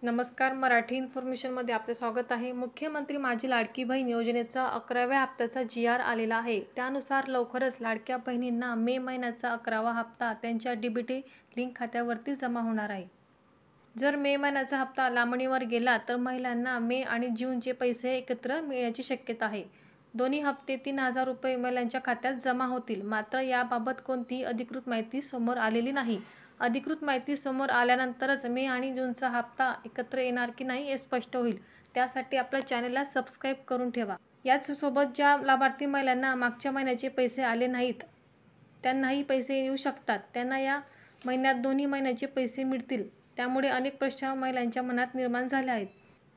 नमस्कार. मराठी इन्फॉर्मेशनमध्ये आपले स्वागत आहे. मुख्यमंत्री माझी लाडकी बहीण योजनेचा 11व्या हप्त्याचा जी.आर. आलेला आहे. त्यानुसार लवकरच लाडक्या बहिणींना मे महिन्याचा 11वा हप्ता त्यांच्या डीबीटी लिंक खात्यावरती जमा होणार आहे. जर मे महिन्याचा हप्ता लांबणीवर गेला तर महिलांना मे आणि जूनचे पैसे एकत्र मिळण्याची शक्यता आहे. दोन्ही हप्ते 3,000 रुपये महिलांच्या खात्यात जमा होतील. मात्र याबाबत कोणतीही अधिकृत माहिती समोर आलेली नाही. अधिकृत माहिती समोर आल्यानंतरच मे आणि जूनचा हप्ता एकत्र येणार की नाही हे स्पष्ट होईल. त्यासाठी आपल्या चॅनेलला सबस्क्राईब करून ठेवा. याचसोबत ज्या लाभार्थी महिलांना मागच्या महिन्याचे पैसे आले नाहीत त्यांनाही पैसे येऊ शकतात. त्यांना या महिन्यात दोन्ही महिन्याचे पैसे मिळतील. त्यामुळे अनेक प्रश्न महिलांच्या मनात निर्माण झाले आहेत.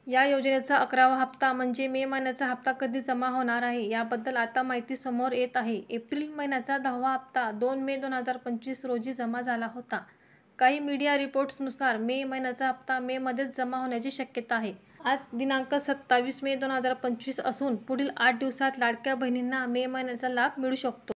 या योजनेचा 11वा हप्ता म्हणजे मे महिन्याचा हप्ता कधी जमा होणार आहे याबद्दल आता माहिती समोर येत आहे. एप्रिल महिन्याचा 10वा हप्ता 2 मे 2025 रोजी जमा झाला होता. काही मीडिया रिपोर्ट्सनुसार मे महिन्याचा हप्ता मे मध्येच जमा होण्याची शक्यता आहे. आज दिनांक 27 मे 2025 असून पुढील 8 दिवसात लाडक्या बहिणींना मे महिन्याचा लाभ मिळू शकतो.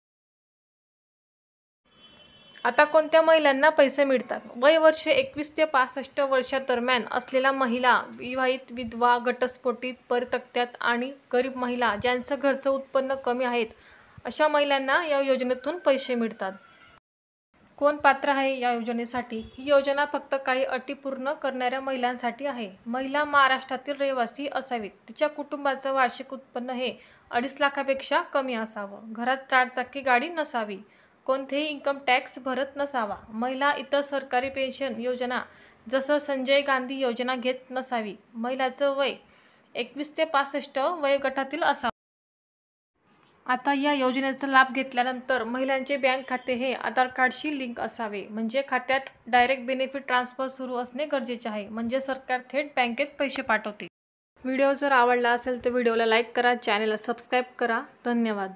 आता कोणत्या महिलांना पैसे मिळतात? वय वर्षे 21 ते 65 वर्षांदरम्यान असलेल्या महिला, विवाहित, विधवा, घटस्फोटित, परित्यक्त्या आणि गरीब महिला ज्यांचं घरचं उत्पन्न कमी आहेत अशा महिलांना या योजनेतून पैसे मिळतात. कोण पात्र आहे या योजनेसाठी? ही योजना फक्त काही अटी पूर्ण करणाऱ्या महिलांसाठी आहे. महिला महाराष्ट्रातील रहिवासी असावीत. तिच्या कुटुंबाचं वार्षिक उत्पन्न हे 2.5 लाखापेक्षा कमी असावं. घरात 4 चाकी गाडी नसावी. कोणतेही इन्कम टॅक्स भरत नसावा. महिला इतर सरकारी पेन्शन योजना जसं संजय गांधी योजना घेत नसावी. महिलाचं वय 21 ते 65 वयोगटातील असावं. आता या योजनेचा लाभ घेतल्यानंतर महिलांचे बँक खाते हे आधार कार्डशी लिंक असावे. म्हणजे खात्यात डायरेक्ट बेनिफिट ट्रान्सफर सुरू असणे गरजेचे आहे. म्हणजे सरकार थेट बँकेत पैसे पाठवते. व्हिडिओ जर आवडला असेल तर व्हिडिओला लाईक करा, चॅनेलला सबस्क्राईब करा. धन्यवाद.